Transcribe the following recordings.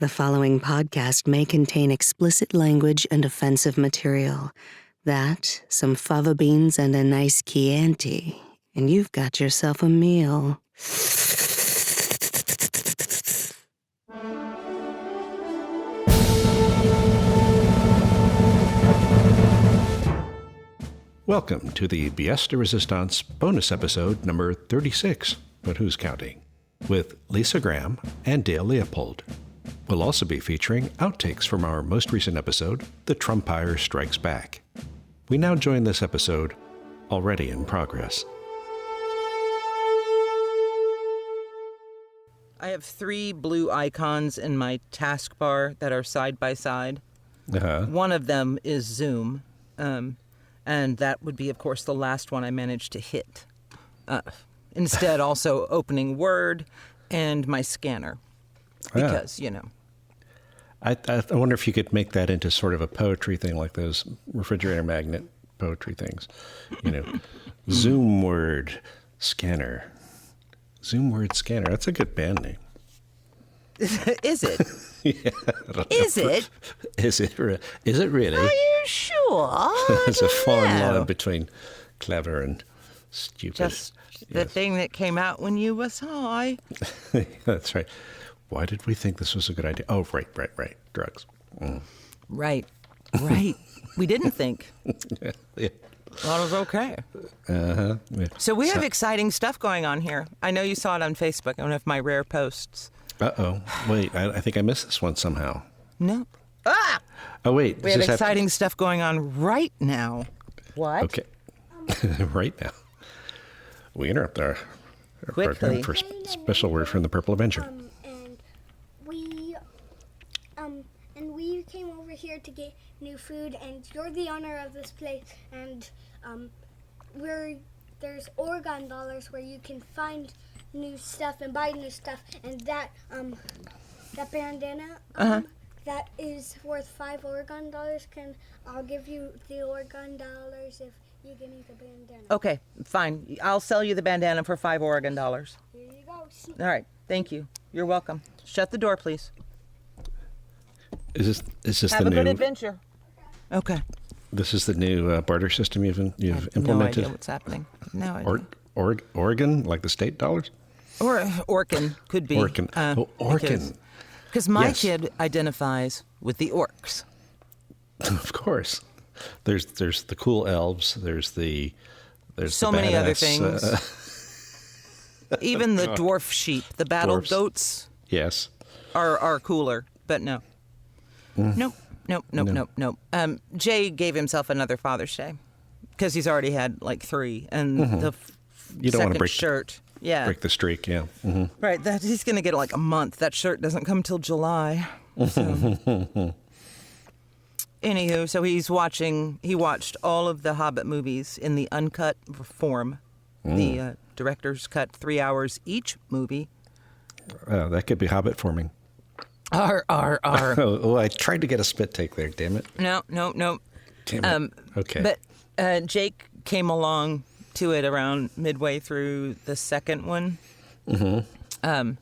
The following podcast may contain explicit language and offensive material. That, some fava beans, and a nice Chianti, and you've got yourself a meal. Welcome to the Pièce de Resistance bonus episode number 36, but who's counting? With Lisa Graham and Dale Leopold. We'll also be featuring outtakes from our most recent episode, The Trumpire Strikes Back. We now join this episode, already in progress. I have 3 blue icons in my taskbar that are side by side. One of them is Zoom, and that would be, of course, the last one I managed to hit. Instead, also opening Word and my scanner, because, you know. I wonder if you could make that into sort of a poetry thing, like those refrigerator magnet poetry things. You know, Zoom Word Scanner. Zoom Word Scanner. That's a good band name. Is it? Yeah, Is it? Is it really? Are you sure? There's a fine line between clever and stupid. Just the thing that came out when you was high. That's right. Why did we think this was a good idea? Oh, right. Drugs. Mm. Right. We didn't think. Yeah. Thought it was okay. Yeah. So we have exciting stuff going on here. I know you saw it on Facebook, one of my rare posts. Uh-oh. Wait, I think I missed this one somehow. No. Ah! Oh, wait. We have exciting stuff going on right now. What? Okay. Right now. We interrupt our program for a special word from the Purple Avenger. And we came over here to get new food, and you're the owner of this place, and there's Oregon dollars where you can find new stuff and buy new stuff, and that bandana that is worth 5 Oregon dollars. I'll give you the Oregon dollars if you give me the bandana. Okay, fine. I'll sell you the bandana for 5 Oregon dollars. Here you go. All right, thank you. You're welcome. Shut the door, please. Is this Have the a new? good adventure. Okay. This is the new barter system you've implemented. No idea what's happening. No idea. Oregon, like the state dollars? Or Orkin could be. Orkin. Orkin. Because my kid identifies with the orcs. Of course. There's the cool elves. There's so the many other badass, things. Even the dwarf sheep, the battle Dwarfs. goats. Yes. Are cooler, but no. Nope. Jay gave himself another Father's Day because he's already had like 3, and the You don't want to second shirt. Yeah. break the streak. Yeah. Mm-hmm. Right. That he's going to get like a month. That shirt doesn't come till July. So. Anywho, so he watched all of the Hobbit movies in the uncut form. The director's cut 3 hours each movie. That could be Hobbit forming. R. Oh, I tried to get a spit take there. Damn it. No. Damn it. Okay. But Jake came along to it around midway through the second one. Mm-hmm.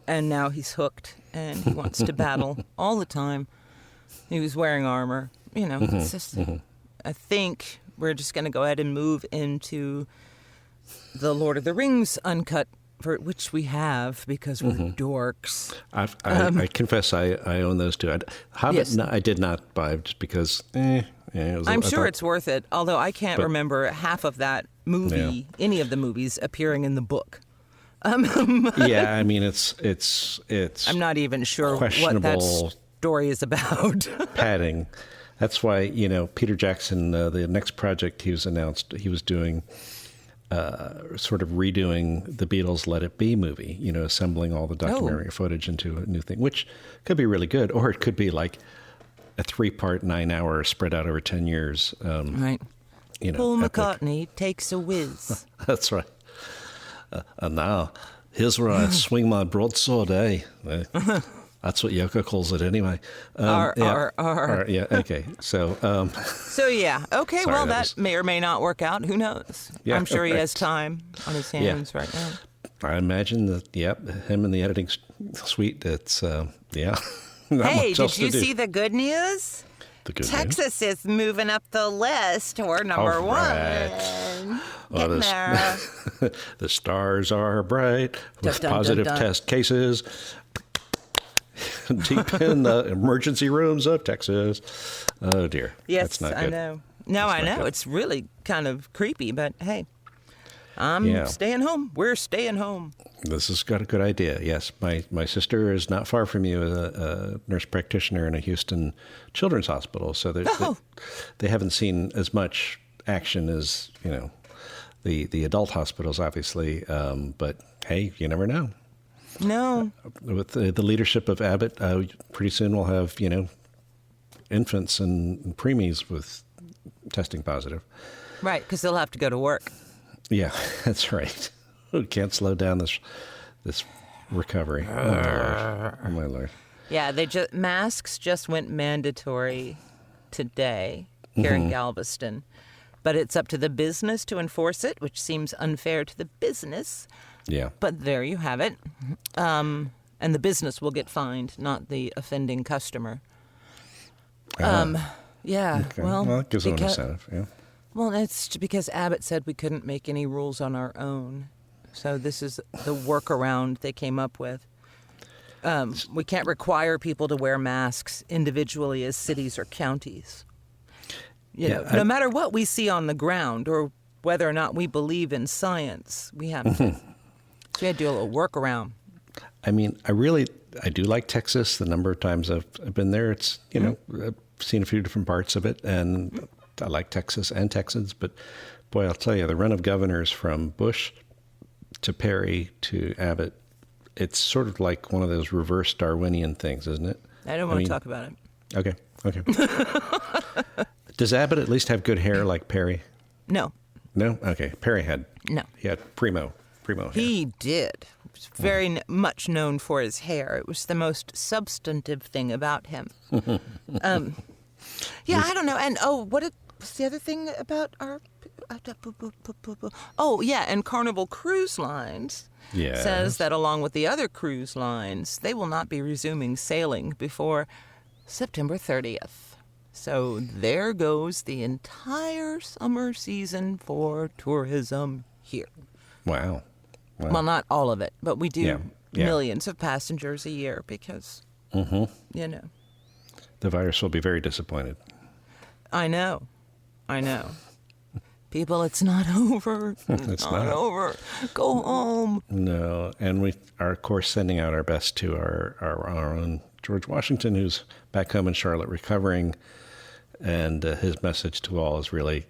And now he's hooked, and he wants to battle all the time. He was wearing armor. You know, it's just, I think we're just going to go ahead and move into the Lord of the Rings uncut, for which we have because we're dorks. I confess I own those two. Hobbit, Yes. no, I did not buy just because. I'm sure it's worth it, although I can't remember half of that movie, any of the movies appearing in the book. Yeah, I mean it's. I'm not even sure what that questionable story is about. padding. That's why Peter Jackson, the next project he was announced, he was doing. Sort of redoing the Beatles' Let It Be movie, assembling all the documentary footage into a new thing, which could be really good, or it could be like a 3-part, 9-hour spread out over 10 years. Right. Paul McCartney takes a whiz. That's right. And now, here's where I swing my broadsword, eh? That's what Yoko calls it anyway. R. Yeah, okay. So, yeah. Okay, sorry, well, that may or may not work out. Who knows? Yeah, I'm sure he right. has time on his hands right now. I imagine that, him in the editing suite, it's, Hey, much else did you to do. see the good news? The good news? Texas is moving up the list. We're number All one. right. Getting there. The stars are bright with Dun, dun, positive dun, dun. test cases deep in the emergency rooms of Texas. Oh, dear. Yes, That's not I good. know. No, That's I not know. good. It's really kind of creepy, but hey, I'm Yeah. staying home. We're staying home. This has got a good idea. Yes, my sister is not far from you, a nurse practitioner in a Houston children's hospital. So Oh. they haven't seen as much action as the adult hospitals, obviously. But hey, you never know. No. With the leadership of Abbott, pretty soon we'll have infants and preemies with testing positive. Right, because they'll have to go to work. Yeah, that's right. We can't slow down this recovery. Oh, Lord. Oh, my Lord. Yeah, masks just went mandatory today here in Galveston, but it's up to the business to enforce it, which seems unfair to the business. Yeah. But there you have it. And the business will get fined, not the offending customer. Yeah. Okay. Well, It gives them an incentive. Yeah. Well, it's because Abbott said we couldn't make any rules on our own. So this is the workaround they came up with. We can't require people to wear masks individually as cities or counties. No matter what we see on the ground or whether or not we believe in science, we have to. So we had to do a little workaround. I mean, I do like Texas. The number of times I've been there, it's, I've seen a few different parts of it, and I like Texas and Texans. But boy, I'll tell you, the run of governors from Bush to Perry to Abbott, it's sort of like one of those reverse Darwinian things, isn't it? I don't want to talk about it. Okay. Does Abbott at least have good hair like Perry? No. No? Okay. Perry had. No. He had primo hair. He did. He was very much known for his hair. It was the most substantive thing about him. Yeah, I don't know. And what's the other thing about our? Oh, yeah, and Carnival Cruise Lines says that along with the other cruise lines, they will not be resuming sailing before September 30th. So there goes the entire summer season for tourism here. Wow. Well, not all of it, but we do Yeah. millions of passengers a year because, The virus will be very disappointed. I know. People, it's not over. It's not. over. Go home. No, and we are, of course, sending out our best to our own George Washington, who's back home in Charlotte recovering, and his message to all is really,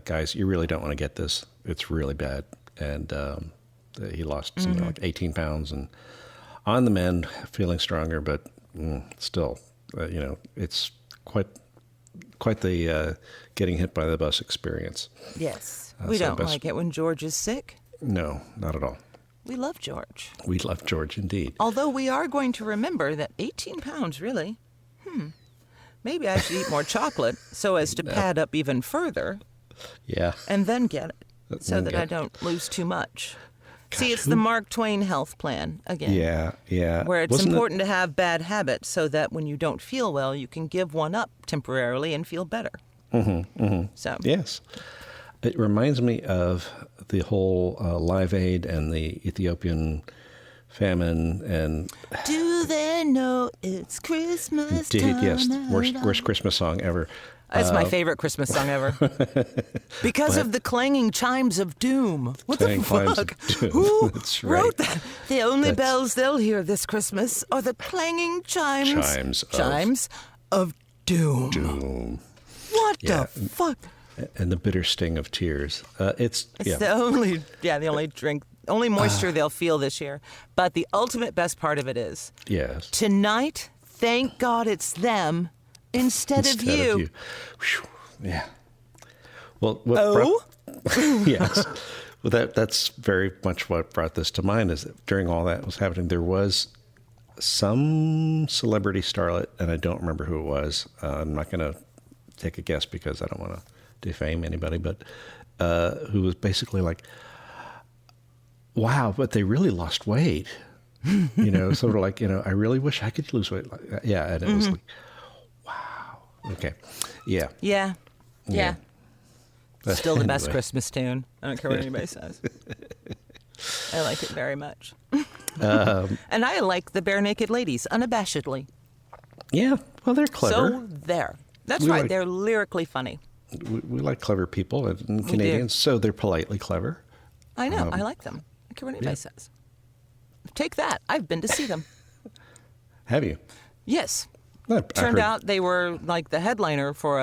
guys, you really don't want to get this. It's really bad, and he lost something like 18 pounds, and on the mend, feeling stronger, but still, it's quite the getting hit by the bus experience. Yes. We don't like it when George is sick. No, not at all. We love George. We love George indeed. Although we are going to remember that 18 pounds, really, maybe I should eat more chocolate so as to pad up even further Yeah. and then get it so that I don't lose too much. See, it's the Mark Twain health plan again. Yeah. Where it's Wasn't it- important to have bad habits so that when you don't feel well, you can give one up temporarily and feel better. So Yes. It reminds me of the whole Live Aid and the Ethiopian famine and do they know it's Christmas time? yes, worst Christmas song ever. It's my favorite Christmas song ever. Because of the clanging chimes of doom. What the Clanging chimes of fuck? doom. Who That's wrote right. that? The only bells they'll hear this Christmas are the clanging chimes of doom. Doom. What Yeah. the fuck? And the bitter sting of tears. It's the only moisture they'll feel this year. But the ultimate best part of it is Yes. tonight, thank God it's them instead of you. Whew. Yeah. Well, what Oh? yes. Well, that's very much what brought this to mind is that during all that was happening, there was some celebrity starlet, and I don't remember who it was. I'm not going to take a guess because I don't want to defame anybody, but who was basically like, wow, but they really lost weight. Sort of like, I really wish I could lose weight. Yeah. And it was like, wow. Okay. Yeah. Yeah. Yeah. But Still the best anyway. Christmas tune. I don't care what anybody says. I like it very much. And I like the Bare Naked Ladies, unabashedly. Yeah. Well, they're clever. So there. That's We right. like- They're lyrically funny. We like clever people and Canadians, so they're politely clever. I know. I like them. I don't care what anybody says. Take that. I've been to see them. Have you? Yes. I Turned heard- out they were like the headliner for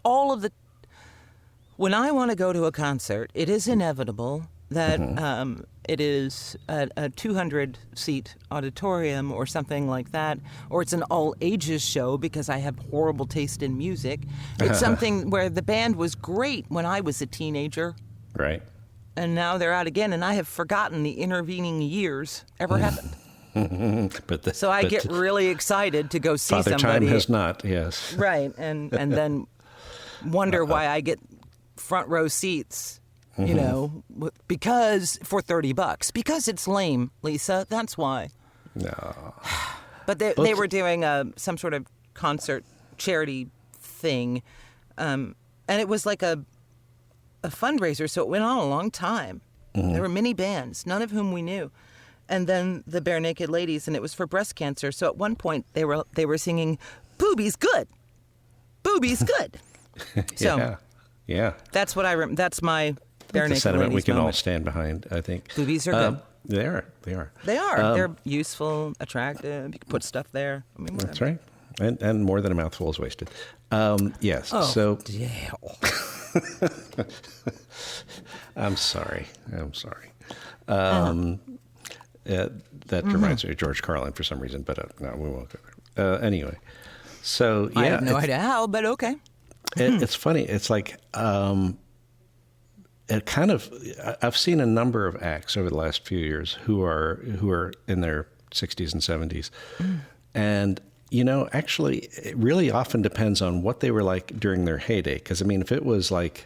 all of the. When I want to go to a concert, it is inevitable that it is a 200-seat auditorium or something like that, or it's an all-ages show because I have horrible taste in music. It's something where the band was great when I was a teenager, Right. and now they're out again, and I have forgotten the intervening years ever happened. So I get really excited to go see Father somebody. Time has not, yes. Right, and then wonder why I get front row seats, because for $30, because it's lame, Lisa. That's why. No. But they were doing some sort of concert charity thing, and it was like a fundraiser, so it went on a long time. There were many bands, none of whom we knew. And then the Bare Naked Ladies, and it was for breast cancer. So at one point they were singing, "Boobies good, boobies good." So Yeah. that's what that's my Bare It's a Naked sentiment Ladies we can all moment. stand behind, I think. Boobies are good. They are. They are. They are. They're useful, attractive. You can put stuff there. I mean, That's whatever. right. And more than a mouthful is wasted. Yes. Oh, So Dale. I'm sorry. That reminds me of George Carlin for some reason, but no, we won't go there. Anyway, so yeah, I have no idea how, but okay. it's funny. It's like it kind of. I've seen a number of acts over the last few years who are in their 60s and 70s, and actually, it really often depends on what they were like during their heyday. Because I mean, if it was like,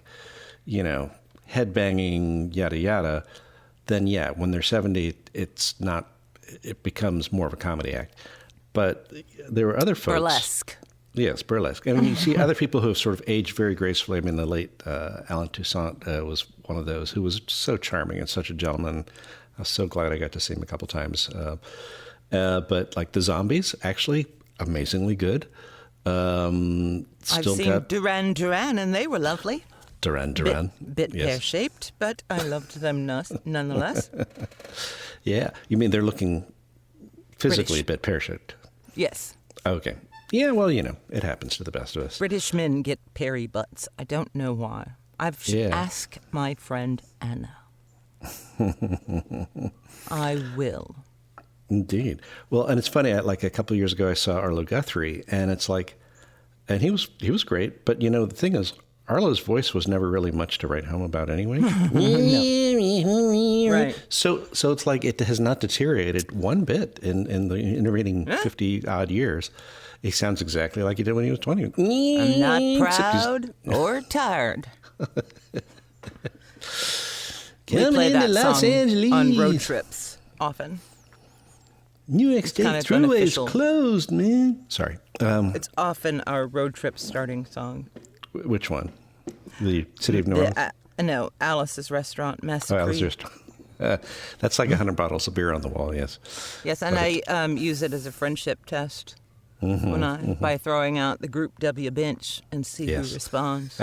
headbanging, yada yada, then yeah, when they're 70, it's not. It becomes more of a comedy act. But there were other folks. Burlesque. Yes, burlesque. I mean, you see other people who have sort of aged very gracefully. I mean, the late Alan Toussaint was one of those who was so charming and such a gentleman. I was so glad I got to see him a couple times. But like the Zombies, actually amazingly good. I've seen Duran Duran, and they were lovely. Duran. Bit Yes. pear-shaped, but I loved them nonetheless. Yeah. You mean they're looking physically a bit pear-shaped? Yes. Okay. Yeah, well, it happens to the best of us. British men get peary butts. I don't know why. Ask my friend Anna. I will. Indeed. Well, and it's funny. Like a couple of years ago, I saw Arlo Guthrie, and it's like, and he was great. But the thing is, Arlo's voice was never really much to write home about anyway. Right. So it's like it has not deteriorated one bit in the intervening 50 odd years. He sounds exactly like he did when he was 20. I'm not proud or tired. We play that song on road trips often. New York State kind of Thruway is unofficial. closed, man. Sorry. It's often our road trip starting song. Which one? The City of New Orleans? No, Alice's Restaurant, Massacre. Oh, Alice, that's like 100 bottles of beer on the wall, yes. Yes, and I use it as a friendship test by throwing out the Group W bench and see who responds.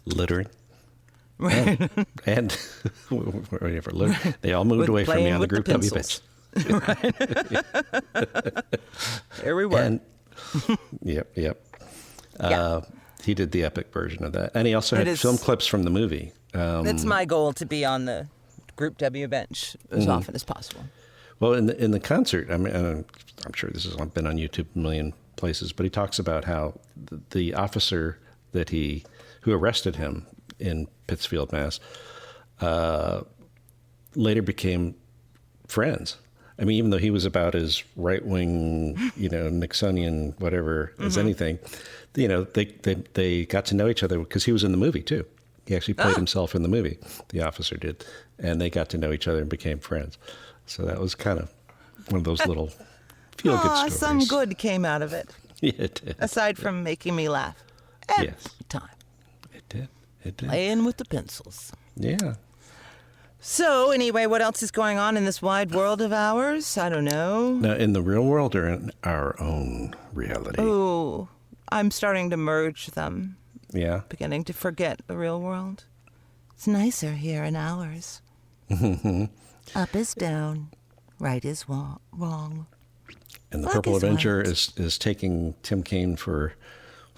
Littering. Right. And whatever, they all moved With away from me playing on the with the Group W pencils. bench. There we were. And, yep. Yeah. He did the epic version of that. And he also had film clips from the movie. It's my goal to be on the Group W bench as often as possible. Well, in the concert, I mean, I'm sure this has been on YouTube a million places, but he talks about how the officer who arrested him in Pittsfield, Mass, later became friends. I mean, even though he was about as right-wing, Nixonian, whatever, as anything, they got to know each other because he was in the movie too. He actually played himself in the movie. The officer did, and they got to know each other and became friends. So that was kind of one of those little feel-good stories. Some good came out of it. Yeah, it did. Aside from making me laugh. Every Yes. time. It did. It did. Playing with the pencils. Yeah. So, anyway, what else is going on in this wide world of ours? I don't know. Now, in the real world or in our own reality? Oh, I'm starting to merge them. Yeah. Beginning to forget the real world. It's nicer here in ours. Up is down. Right is wrong. And the Fuck Purple is Avenger right. is taking Tim Kaine for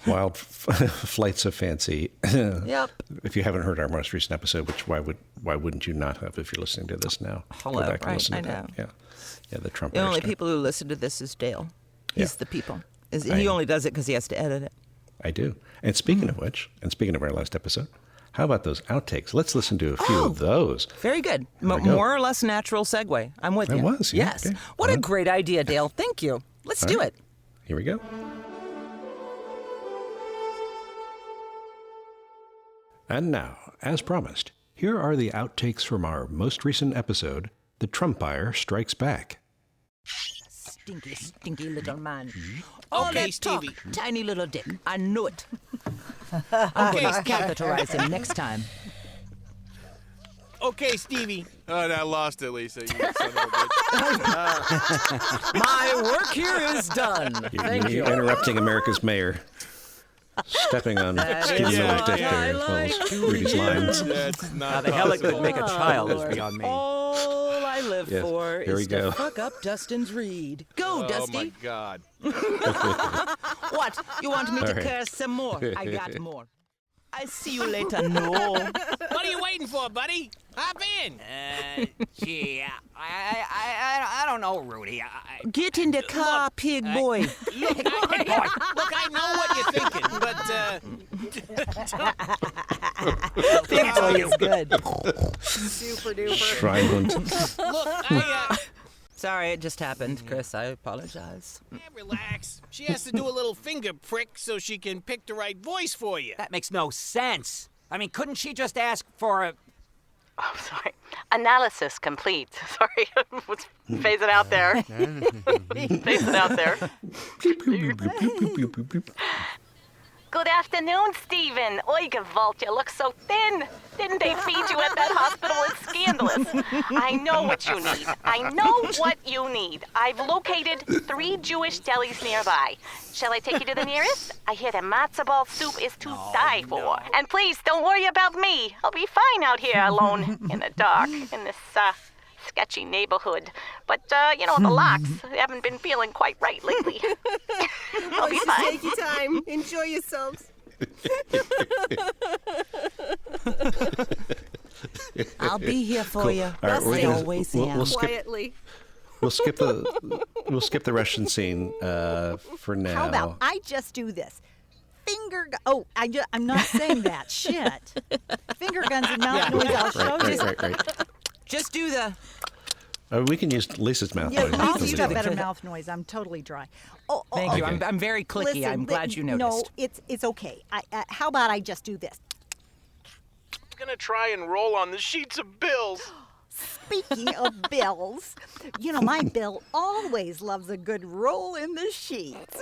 wild flights of fancy. Yep. If you haven't heard our most recent episode, which why wouldn't you not have if you're listening to this now? Hello, Go back and right, listen to I that. know. Yeah. Yeah, the Trumpire The only stuff. people who listen to this is Dale. He's Yeah. the people. I He know. only does it because he has to edit it. I do. And speaking of which, and speaking of our last episode, how about those outtakes? Let's listen to a few of those. Very good. we go. More or less natural segue. I'm with That you. was, yeah, Yes. okay. What All a right. great idea, Dale. Thank you. Let's do right. it. Here we go. And now, as promised, here are the outtakes from our most recent episode, The Trumpire Strikes Back. Stinky, stinky little man. Hmm? All Okay, that talk, Stevie. tiny little dick. I knew it. I'm going to Okay. catheterize him next time. Okay, Stevie. Oh, and I lost it, Lisa. You son of a bitch. My work here is done. Thank you. Interrupting America's mayor. Stepping on Stephen is Miller's what dick I there. like Well, to read his lines. That's not How the hell it could possible. make a child is beyond me. All I live Yes, for here we is go. to fuck up Dustin's read. Go, Oh, Dusty. my God. What? You want me All to right. curse some more? I got more. I see you later. No. What are you waiting for, buddy? Hop in. Gee, I don't know, Rudy. Get in the car, pig boy. Look, I know what you're thinking, but Pig boy is good. Super duper. Shrineland. look, Sorry, it just happened, Chris. I apologize. relax. She has to do a little finger prick so she can pick the right voice for you. That makes no sense. I mean, couldn't she just ask for a... Oh, sorry. Analysis complete. Sorry, let's phase it out there. Phase it out there. Good afternoon, Stephen. Oiga, Volt, you look so thin. Didn't they feed you at that hospital? It's scandalous. I know what you need. I know what you need. I've located 3 Jewish delis nearby. Shall I take you to the nearest? I hear the matzo ball soup is to die for. And please, don't worry about me. I'll be fine out here alone in the dark in this, sketchy neighborhood. But, the locks haven't been feeling quite right lately. I'll be fine. Take your time. Enjoy yourselves. I'll be here for Cool. you. All right, we're I gonna- always we'll am. skip- Quietly. We'll skip the Russian scene for now. How about I just do this? I'm not saying that. Shit. Finger guns and mouth noise. I'll show you. Right. Just do the... We can use Lisa's mouth Yeah, noise. Lisa's got better mouth noise. I'm totally dry. Thank you. Okay. I'm very clicky. Listen, I'm glad you noticed. No, it's okay. How about I just do this? I'm gonna try and roll on the sheets of bills. Speaking of bills, my Bill always loves a good roll in the sheets.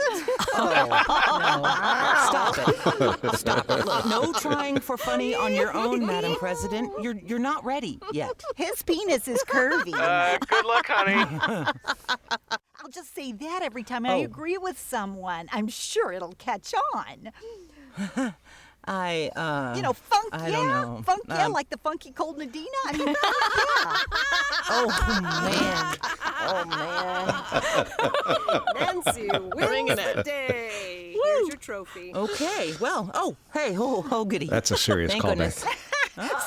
Stop it. Stop it. Look, no trying for funny on your own, Madam President. You're not ready yet. His penis is curvy. Good luck, honey. I'll just say that every time I agree with someone. I'm sure it'll catch on. Funk, I I don't know. Funk, yeah, like the funky cold Nadina. I mean, Oh, man. Nancy wins the day. Here's your trophy. Okay, well, goody. That's a serious Thank callback. goodness.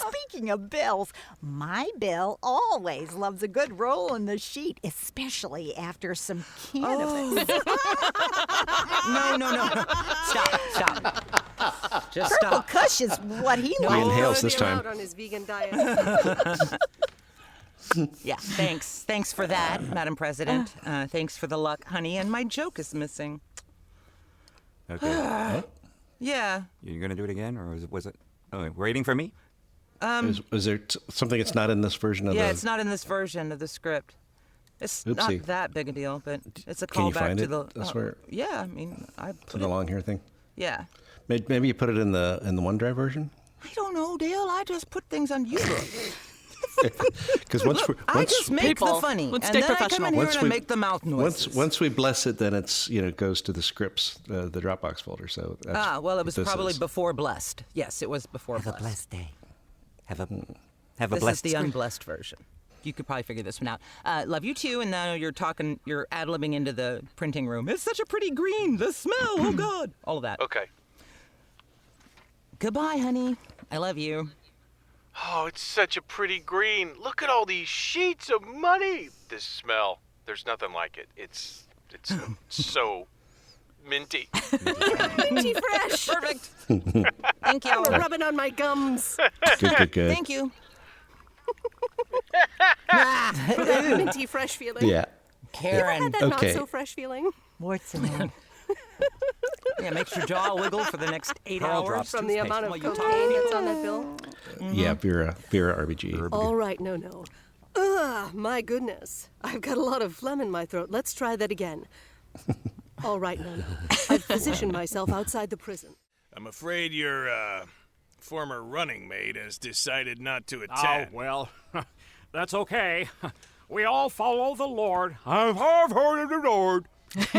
Speaking of bills, my Bill always loves a good roll in the sheet, especially after some cannabis. No. Stop. Just Purple stop. Kush is what he He likes. inhales this Put him time. out on his vegan diet. Yeah, thanks for that, Madam President. Thanks for the luck, honey. And my joke is missing. Okay. Yeah. You're going to do it again, or was it... Oh, waiting for me? Is there something that's not in this version of Yeah, the... it's not in this version of the script. It's Oopsie. not that big a deal, but it's a Can you callback find to it? the. I swear. Yeah, I mean, I To put the it. long hair thing. Yeah. Maybe you put it in the OneDrive version. I don't know, Dale. I just put things on YouTube. Because once I just make the funny, Let's and stay then I come professional. in here Once and we- I make the mouth noises. once we bless it, then it's goes to the scripts, the Dropbox folder. So that's well, it what was this probably is. before blessed. Yes, it was before Have a blessed. blessed day. Have a This is blessed the script. unblessed version. You could probably figure this one out. Love you too, and now you're ad-libbing into the printing room. It's such a pretty green. The smell, oh God. All of that. Okay. Goodbye, honey. I love you. Oh, it's such a pretty green. Look at all these sheets of money. This smell. There's nothing like it. It's so minty. Minty fresh. Perfect. Thank you. Rubbing on my gums. Good. Thank you. For that minty fresh feeling. Yeah. Karen. That Okay. not so fresh feeling. Warts and all. Yeah, makes your jaw wiggle for the next 8 Pearl hours. drops. From the Toothpaste. amount of While you talk. cocaine that's on that bill. Yeah, Vera RBG. All right, no. Ugh, my goodness. I've got a lot of phlegm in my throat. Let's try that again. All right, no. I've positioned myself outside the prison. I'm afraid your former running mate has decided not to Oh, attend. well, that's okay. We all follow the Lord. I've heard of the Lord. Just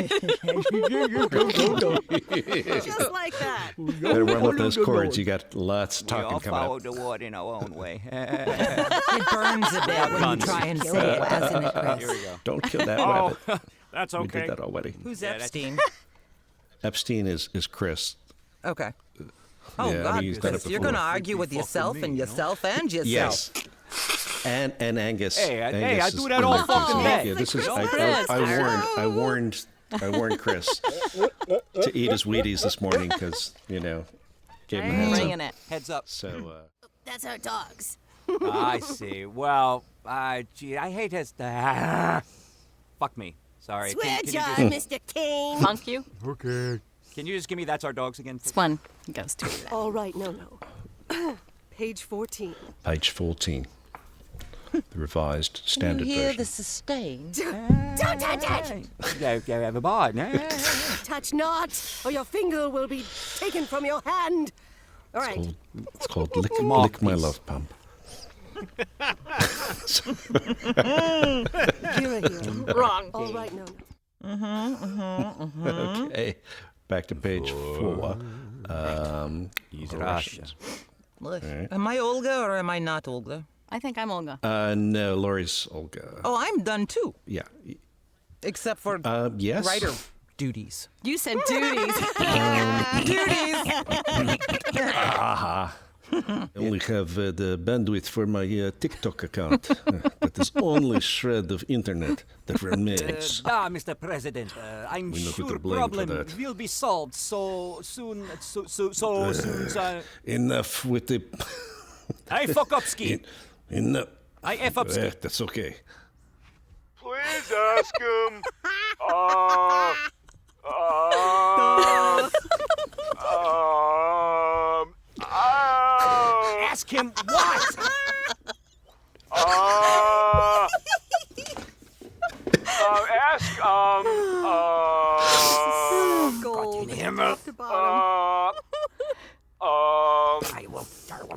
like that. Better warm up those chords. You got lots of We all talking coming follow up. the Lord in our own way. It burns a bit when you Guns. try and say it, doesn't it, Chris? Here we go. Don't kill that Oh, rabbit. that's We okay. did that already. Who's Yeah, that's- Epstein? Epstein is Chris. Okay. Oh, Yeah, I God, mean, he's done Chris, it you're before. going to argue with yourself and yourself and yourself. Yes. And Angus. Hey, Angus I is do that in all there, too, fucking so day. Yeah, this is. Chris, I warned Chris to eat his Wheaties this morning because gave him a heads up. Bringing it. Heads up. So That's our dogs. I see. Well, gee, I hate his. Fuck me. Sorry. Can Switch you on, just, Mr. King. Funk you? okay. Can you just give me that's our dogs again? This one goes to. All right, no. Page 14. page 14, the revised standard You hear version. the sustain? Don't touch it! Yeah, have a bod. Touch not, or your finger will be taken from your hand. All right. It's called Lick My Mouthpiece. Love Pump. Here. Wrong. All right, no. Okay, back to page 4. Russia. Look, right. am I Olga or am I not Olga? I think I'm Olga. No, Lori's Olga. Oh, I'm done too, Yeah. except for Yes. writer duties. You said duties. Duties. I only have the bandwidth for my TikTok account. That is only shred of internet that remains. Mr. President, I'm We know who to sure blame for problem that. will be solved so soon. So soon. Enough with the... I fuck up ski. Enough. I F up ski. That's okay. Please ask him. Ask him what? Ask Gold. Him. Top to bottom. I will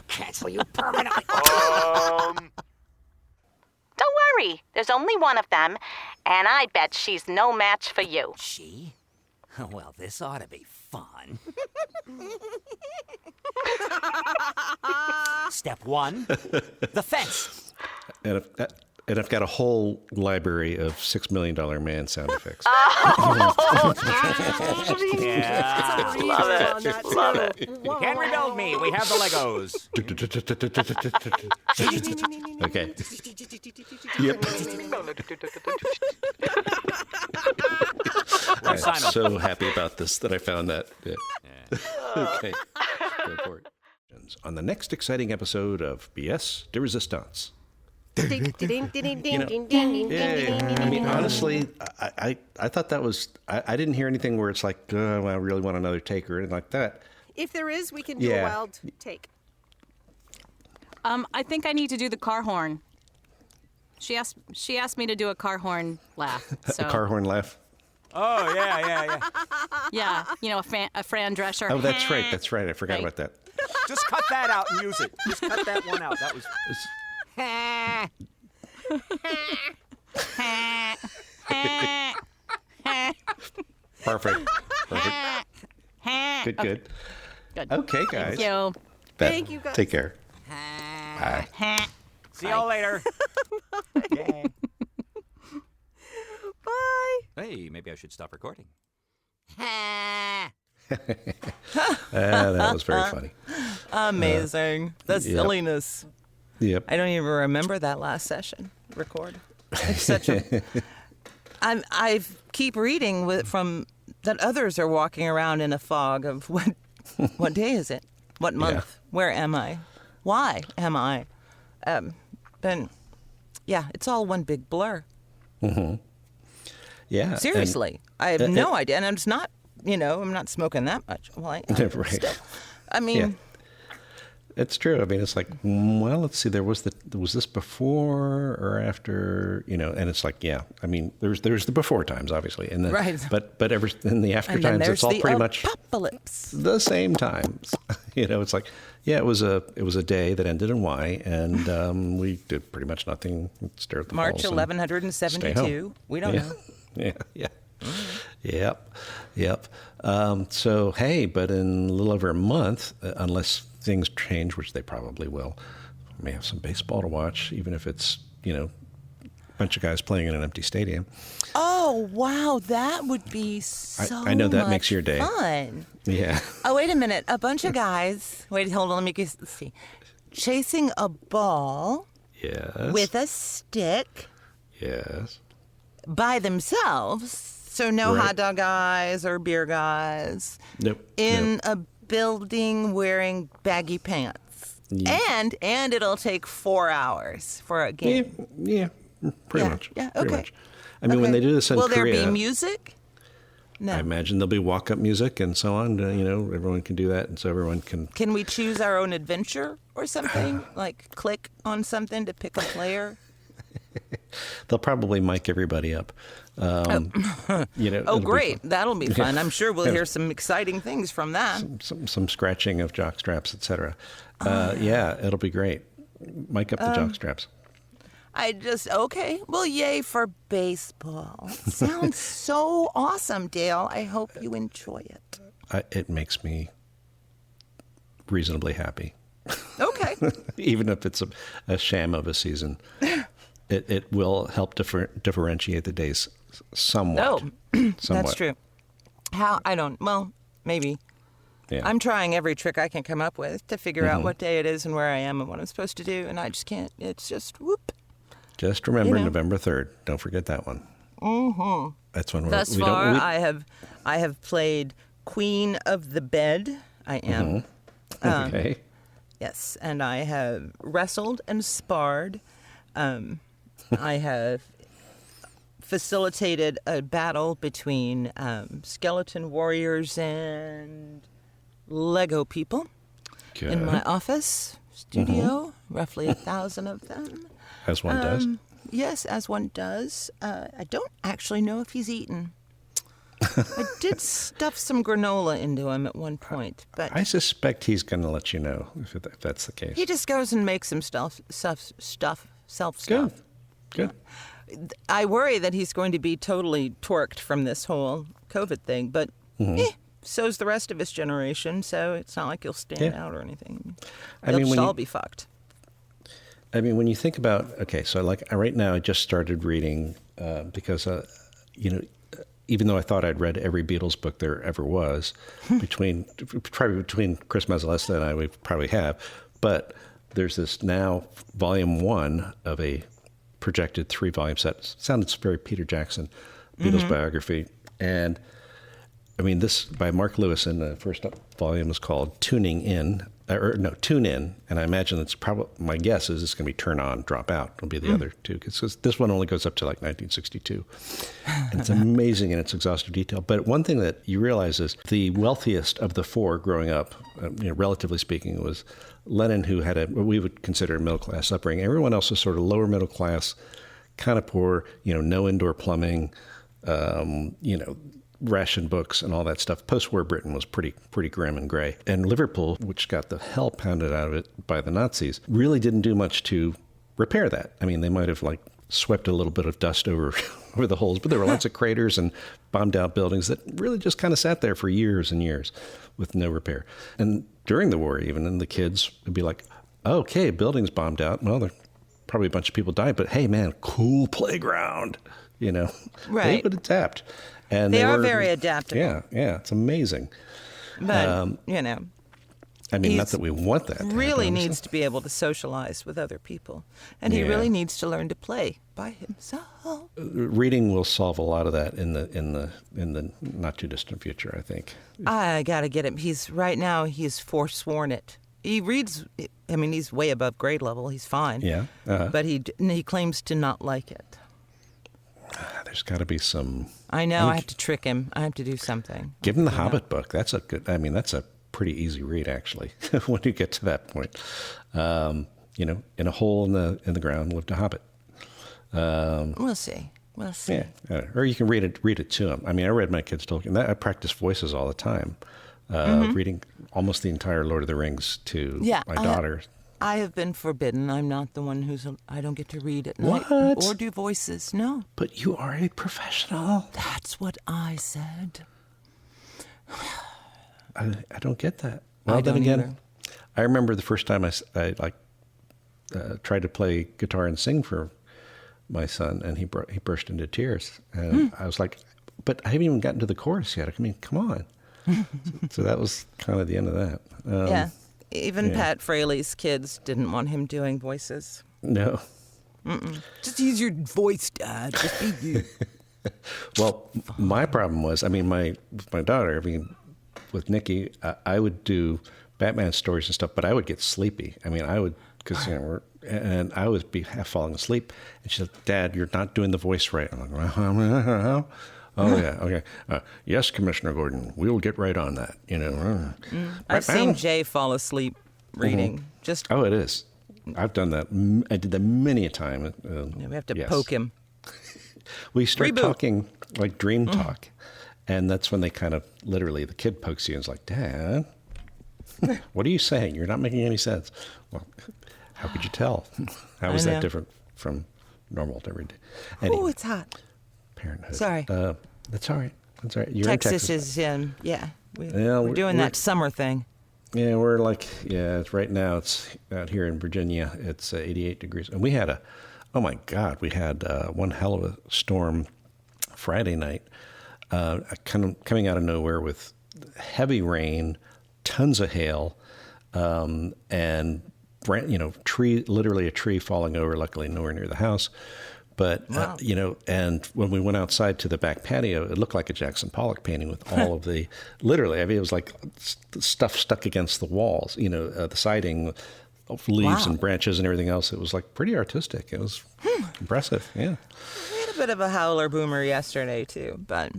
cancel you permanently. Don't worry, there's only one of them, and I bet she's no match for you. She? Well, this ought to be fun. Step 1, the fence. And I've got a whole library of $6 Million Man sound effects. Yeah. Love it. Love it. You can't rebuild me. We have the Legos. Okay. Yep. I'm Simon. so happy about this that I found that. Yeah. Okay. Go for it. On the next exciting episode of BS de Resistance. Yeah. I mean, honestly, I thought that was... I didn't hear anything where it's like, well, I really want another take or anything like that. If there is, we can do a Yeah. wild take. I think I need to do the car horn. She asked me to do a car horn laugh. So. A car horn laugh. Oh, yeah. Yeah, a Fran Drescher. Oh, that's right. That's right. I forgot Right. about that. Just cut that out and use it. Just cut that one out. That was. Perfect. Good. Good. Okay, guys. Thank you. Thank you, guys. Take care. Bye. See y'all later. Yay. Bye. Hey, maybe I should stop recording. That was very funny. Amazing. The yep. silliness. Yep. I don't even remember that last session record. It's such a. I keep reading from that others are walking around in a fog of what day is it? What month? Yeah. Where am I? Why am I? Then, yeah, it's all one big blur. Mm-hmm. Yeah. Seriously, I have no idea, and it's not. I'm not smoking that much. Well, I Right. still, I mean. Yeah. It's true. I mean, it's like, well, let's see. Was this before or after? And it's like, yeah. I mean, there's the before times, obviously, and then, Right. But in the after And then times, there's it's all the pretty much apocalypse. the same times. It's like, yeah, it was a day that ended in Y, and we did pretty much nothing. Stare at the March walls and 1172. We don't know. Yeah. Yep. So, hey, but in a little over a month, unless things change, which they probably will, we may have some baseball to watch, even if it's, a bunch of guys playing in an empty stadium. Oh, wow. That would be so I know that much makes your day. fun. Yeah. Oh, wait a minute. A bunch of guys. Wait, hold on. Let me see. Chasing a ball Yes. with a stick Yes. by themselves. So no Right. hot dog guys or beer guys. Nope. In a building wearing baggy pants. Yeah. And it'll take 4 hours for a game. Yeah. Pretty much. Yeah, Pretty okay. much. I mean, when they do this in Will Korea, there be music? No. I imagine there'll be walk-up music and so on. Everyone can do that, and so everyone can. Can we choose our own adventure or something? Like click on something to pick a player? They'll probably mic everybody up. Oh, it'll be great. fun. That'll be fun. I'm sure we'll hear some exciting things from that. Some scratching of jock straps, etc. Yeah, it'll be great. Mic up the jock straps. Okay. Well, yay for baseball. Sounds so awesome, Dale. I hope you enjoy it. It makes me reasonably happy. Okay. Even if it's a sham of a season, it will help differentiate the days somewhat. Oh, that's true. Well, maybe. Yeah. I'm trying every trick I can come up with to figure out what day it is and where I am and what I'm supposed to do, and I just can't. It's just whoop. Just remember November 3rd. Don't forget that one. Mm-hmm. That's when Thus far, I have played Queen of the Bed. I am. Okay. Yes, and I have wrestled and sparred. I have facilitated a battle between skeleton warriors and Lego people in my office studio. Roughly 1,000 of them. As one does. Yes, as one does. I don't actually know if he's eaten. I did stuff some granola into him at one point, but I suspect he's going to let you know if that's the case. he just goes and makes some self-stuff. Good. I worry that he's going to be totally torqued from this whole COVID thing, but so's the rest of his generation, so it's not like he'll stand out or anything. They'll just all be fucked. I mean, when you think about, so like right now I just started reading because, even though I thought I'd read every Beatles book there ever was, between Chris Mazzalesta and I, we probably have, but there's this now volume 1 of a projected 3-volume set. Sounds very Peter Jackson, Beatles biography. And I mean, this by Mark Lewis in the first volume is called Tune In. And I imagine it's probably, my guess is it's going to be Turn On, Drop Out. It'll be the other two, because this one only goes up to like 1962. And it's amazing in its exhaustive detail. But one thing that you realize is the wealthiest of the 4 growing up, relatively speaking, was Lennon, who had what we would consider a middle-class upbringing. Everyone else was sort of lower middle class, kind of poor, no indoor plumbing, ration books and all that stuff. Post-war Britain was pretty grim and gray. And Liverpool, which got the hell pounded out of it by the Nazis, really didn't do much to repair that. I mean, they might have swept a little bit of dust over the holes, but there were lots of craters and bombed out buildings that really just kind of sat there for years and years with no repair. And during the war even, and the kids would be like, okay, buildings bombed out. Well, there probably a bunch of people died, but hey man, cool playground, Right. They would adapt. And they are were very adaptable. Yeah, it's amazing. But, I mean, not that we want that. Really needs to be able to socialize with other people. And he really needs to learn to play by himself. Reading will solve a lot of that in the not too distant future, I think. I got to get him. He's forsworn it. He reads, I mean, he's way above grade level. He's fine. Yeah. But he claims to not like it. There's got to be some... I know. I have to trick him. I have to do something. Give him the Hobbit book. That's a pretty easy read, actually, when you get to that point. In a hole in the ground lived a hobbit. We'll see. Yeah. Or you can read it to him. I mean, I read my kids Tolkien. I practice voices all the time. Reading almost the entire Lord of the Rings to my daughter. I have been forbidden. I'm not the one I don't get to read at What? night or do voices. No. But you are a professional. That's what I said. I don't get that. Well, I then don't again, either. I remember the first time I tried to play guitar and sing for my son, and he burst into tears, and I was like, "But I haven't even gotten to the chorus yet. I mean, come on." so that was kind of the end of that. Even Pat Fraley's kids didn't want him doing voices. No. Just use your voice, Dad. Just be you. Well, my problem was, my daughter, with Nikki, I would do Batman stories and stuff, but I would get sleepy. I mean, I would, because, and I would be half falling asleep. And she said, Dad, you're not doing the voice right. I'm like, oh, yeah, okay. Yes, Commissioner Gordon, we'll get right on that. I've seen Jay fall asleep reading. Oh, it is. I've done that. I did that many a time. We have to poke him. We start Reboot. talking like dream talk, and that's when they kind of literally the kid pokes you and is like, Dad, what are you saying? You're not making any sense. Well, how could you tell? How is that different from normal every day? Anyway, Oh, it's hot. Parenthood. Sorry. That's all right. That's all right. You're Texas in Texas. is we're doing that summer thing. Yeah, it's right now. It's out here in Virginia. It's 88 degrees, and we had one hell of a storm Friday night, kind of coming out of nowhere with heavy rain, tons of hail, and literally a tree falling over. Luckily, nowhere near the house. But, wow. And when we went outside to the back patio, it looked like a Jackson Pollock painting with all of the, literally, it was like stuff stuck against the walls, the siding, leaves and branches and everything else. It was like pretty artistic. It was impressive, yeah. We had a bit of a howler boomer yesterday, too. But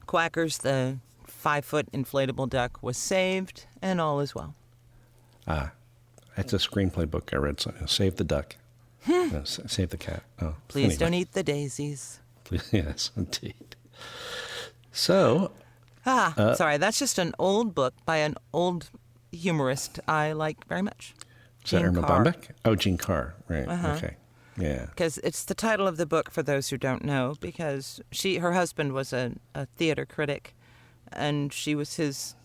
Quackers, the 5-foot inflatable duck, was saved, and all is well. That's a screenplay book I read, Save the Duck. Save the cat. Oh, Please don't eat the daisies. Yes, indeed. So... sorry, that's just an old book by an old humorist I like very much. Is that Irma Bombeck? Oh, Jean Carr. Right, okay. Yeah. Because it's the title of the book, for those who don't know, because her husband was a theater critic, and she was his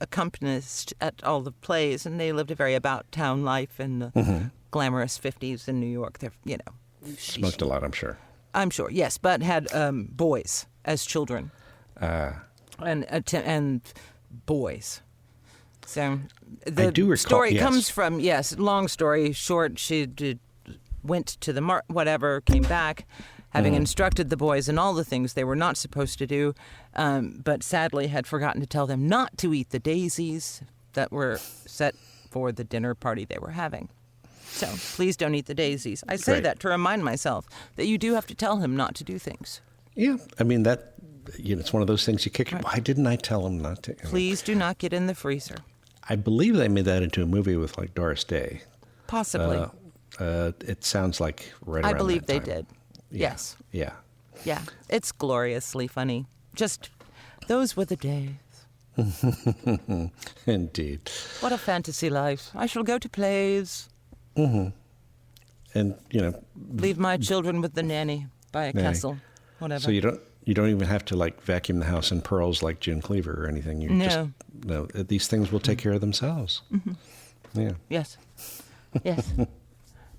accompanist at all the plays, and they lived a very about-town life in the glamorous 50s in New York. They're, smoked a lot, I'm sure. I'm sure, yes, but had boys as children. And boys. So the I do recall, story yes. comes from, long story short, she went to the whatever, came back, having instructed the boys in all the things they were not supposed to do, but sadly had forgotten to tell them not to eat the daisies that were set for the dinner party they were having. So please don't eat the daisies. I say that to remind myself that you do have to tell him not to do things. Yeah, I mean, that, it's one of those things you kick. Why didn't I tell him not to? Please do not get in the freezer. I believe they made that into a movie with Doris Day. Possibly. It sounds like right around I believe that they time. did. Yes. Yeah. Yeah. It's gloriously funny. Just those were the days. Indeed. What a fantasy life. I shall go to plays. Mm-hmm. And, Leave my children with the nanny by a castle. Whatever. So you don't even have to like vacuum the house in pearls like June Cleaver or anything. No. These things will take care of themselves. Mm-hmm. Yeah. Yes. Yes.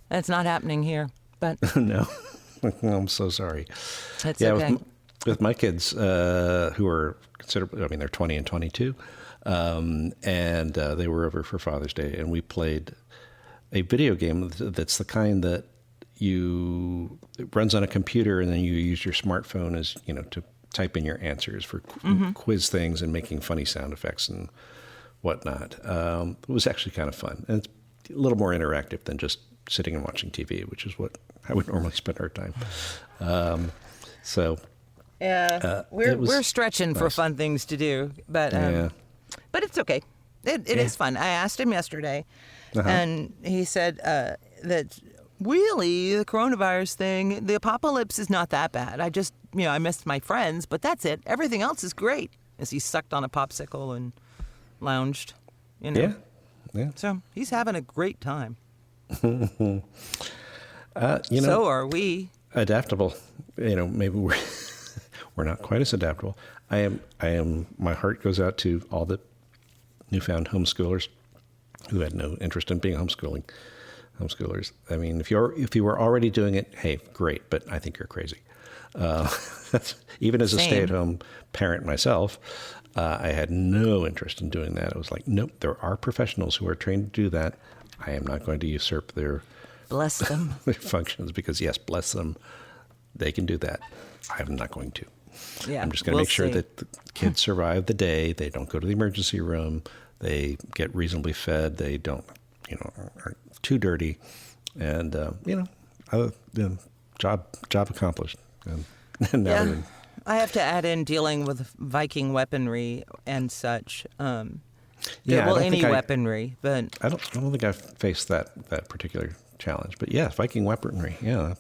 That's not happening here, but No. I'm so sorry. That's okay. With my kids, who are they're 20 and 22, and they were over for Father's Day, and we played a video game that's the kind that it runs on a computer, and then you use your smartphone as, to type in your answers for quiz things and making funny sound effects and whatnot. It was actually kind of fun. And it's a little more interactive than just sitting and watching TV, which is what I would normally spend our time. Yeah, we're stretching for fun things to do, but it's okay. It is fun. I asked him yesterday, and he said that really the coronavirus thing, the apocalypse is not that bad. I just, I missed my friends, but that's it. Everything else is great. As he sucked on a popsicle and lounged, Yeah. So he's having a great time. So are we. Adaptable. Maybe we're not quite as adaptable. I am. My heart goes out to all the newfound homeschoolers who had no interest in being homeschoolers. I mean, if you were already doing it, hey, great. But I think you're crazy. Even as a stay-at-home parent myself, I had no interest in doing that. I was like, nope. There are professionals who are trained to do that. I am not going to usurp their bless them their functions because yes, bless them. They can do that. I'm not going to. Yeah, I'm just going to make sure that the kids survive the day. They don't go to the emergency room. They get reasonably fed. They don't, aren't too dirty. And, job accomplished. And now I have to add in dealing with Viking weaponry and such. Any weaponry, but I don't think I've faced that particular challenge. But yeah, Viking weaponry. Yeah,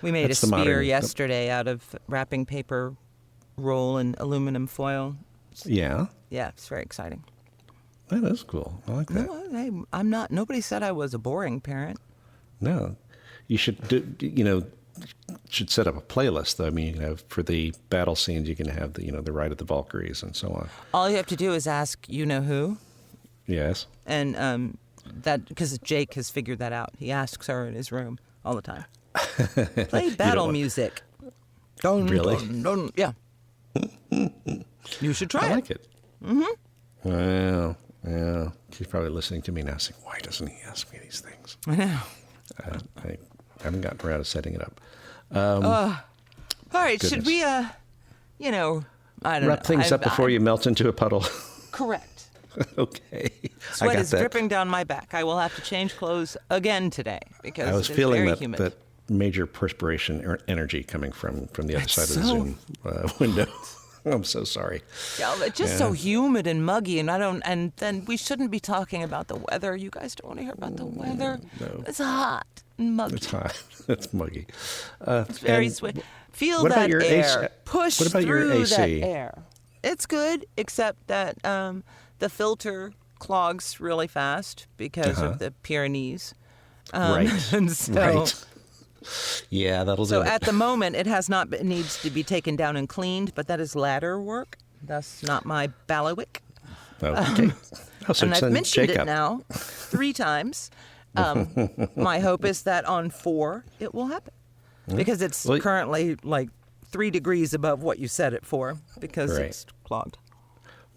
we made a spear yesterday out of wrapping paper roll and aluminum foil. Yeah. Yeah, it's very exciting. That is cool. I like that. No, I'm not. Nobody said I was a boring parent. No, you should should set up a playlist though. I mean, you can have for the battle scenes, you can have the the Ride of the Valkyries and so on. All you have to do is ask who. Yes. And that because Jake has figured that out. He asks her in his room all the time. Play battle music. Really? Yeah. You should try it. I like it. Mm-hmm. Well, yeah. She's probably listening to me now saying, why doesn't he ask me these things? I know. I haven't gotten around to setting it up. All right. Goodness. Should we, I don't know. Wrap things up before you melt into a puddle. Correct. Okay. Sweat is dripping down my back. I will have to change clothes again today because I was it is feeling very humid. that major perspiration energy coming from the other side of the Zoom window. I'm so sorry. Yeah, it's just so humid and muggy, and then we shouldn't be talking about the weather. You guys don't want to hear about the weather. No. It's hot and muggy. It's hot. It's muggy. It's very sweaty. Feel what that about your air. AC? Push what about through your AC? that air. It's good, except that the filter clogs really fast because of the Pyrenees. Right. And so, right. Yeah, that'll do it. So at the moment, it needs to be taken down and cleaned, but that is ladder work. That's not my bailiwick. Okay. And I've mentioned it now 3 times. My hope is that on 4 it will happen because it's currently like 3 degrees above what you set it for because it's clogged.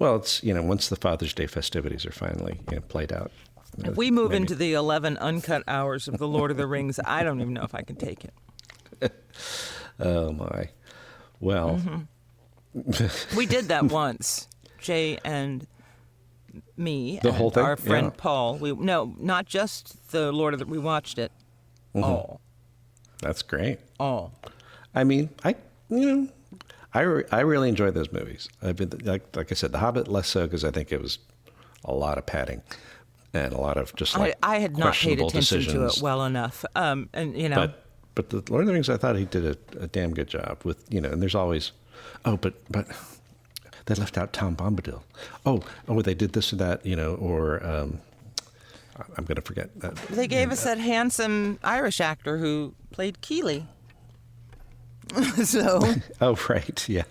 Well, it's once the Father's Day festivities are finally played out. If we move into the 11 uncut hours of The Lord of the Rings, I don't even know if I can take it. Oh, my. Well. Mm-hmm. We did that once, Jay and me, the whole thing? Our friend Paul. Not just The Lord of the... We watched it all. That's great. All. I mean, I really enjoyed those movies. I've been like I said, The Hobbit less so because I think it was a lot of padding. And a lot of just I had not paid attention decisions. to it well enough, But But the Lord of the Rings, I thought he did a damn good job with, and there's always, but they left out Tom Bombadil. Oh, they did this or that, or I'm going to forget. They gave us that handsome Irish actor who played Keeley. So. Oh, right, yeah.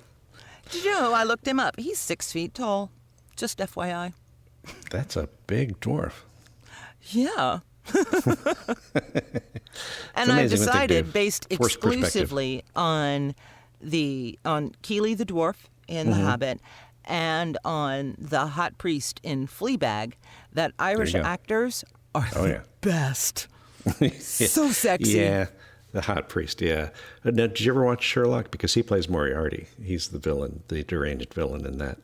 Did you know, I looked him up. He's 6 feet tall. Just FYI. That's a big dwarf. Yeah. And I decided, based exclusively on Keeley the dwarf in The Hobbit and on the hot priest in Fleabag, that Irish actors are the best. So sexy. Yeah, the hot priest, yeah. Now, did you ever watch Sherlock? Because he plays Moriarty. He's the villain, the deranged villain in that.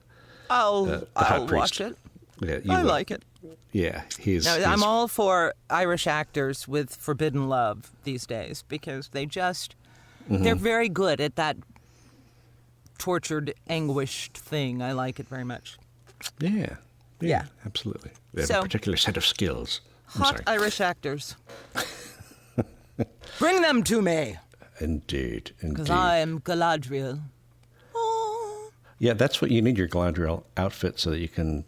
I'll watch it. Yeah, I like it. Yeah, I'm all for Irish actors with forbidden love these days because they just, they're very good at that tortured, anguished thing. I like it very much. Yeah, absolutely. They have a particular set of skills. Hot Irish actors. Bring them to me. Indeed. Because I am Galadriel. Yeah, that's what you need, your Galadriel outfit, so that you can,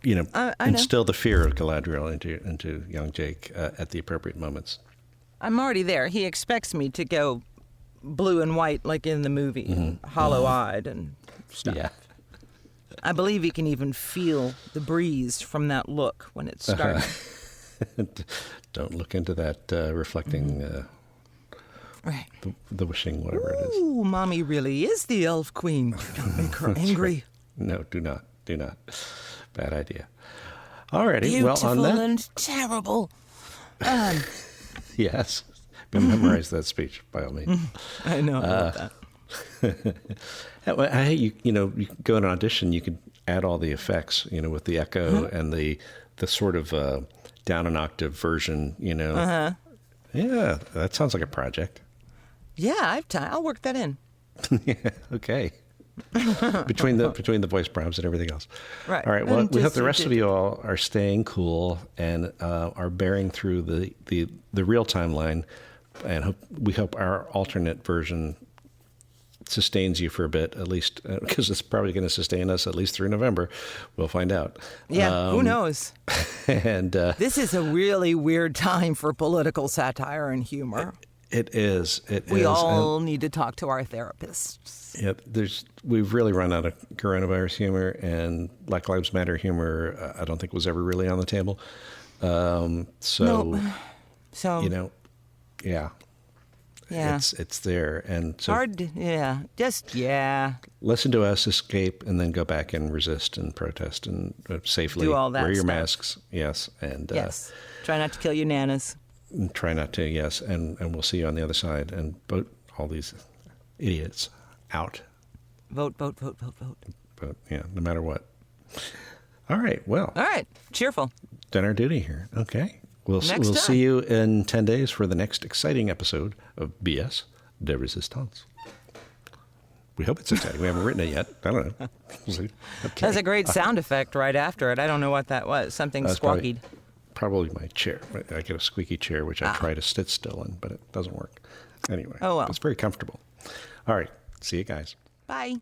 instill the fear of Galadriel into young Jake at the appropriate moments. I'm already there. He expects me to go blue and white like in the movie, hollow-eyed and stuff. Yeah. I believe he can even feel the breeze from that look when it starts. Don't look into that reflecting right. the wishing, whatever it is. Ooh, Mommy really is the elf queen. Don't make her angry. Right. No, do not. Bad idea. Alrighty, Beautiful well, on that... and terrible. Yes. Memorize that speech, by all means. I know about that. You can go in an audition, you could add all the effects, with the echo and the sort of down an octave version, Yeah, that sounds like a project. Yeah, I have time. I'll work that in. Yeah, okay. between the voice prompts and everything else. Right. All right. Well, we hope the rest of you all are staying cool and are bearing through the real timeline, and we hope our alternate version sustains you for a bit, at least, because it's probably going to sustain us at least through November. We'll find out. Yeah, who knows? And this is a really weird time for political satire and humor. It is. We all need to talk to our therapists. Yeah, we've really run out of coronavirus humor, and Black Lives Matter humor, I don't think was ever really on the table. Yeah. It's there, and so hard. Listen to us, escape, and then go back and resist and protest and safely do all that. Wear your stuff. Masks, yes, and yes. Try not to kill your nanas. Try not to, yes, and we'll see you on the other side. And vote all these idiots out. Vote. Vote, yeah, no matter what. All right, well. All right, cheerful. Done our duty here. Okay. We'll see you in 10 days for the next exciting episode of BS de Resistance. We hope it's exciting. We haven't written it yet. I don't know. We'll see. Okay. That's a great sound effect right after it. I don't know what that was. Something squawkied. Probably my chair. I get a squeaky chair, which I try to sit still in, but it doesn't work. Anyway, oh well. It's very comfortable. All right. See you guys. Bye.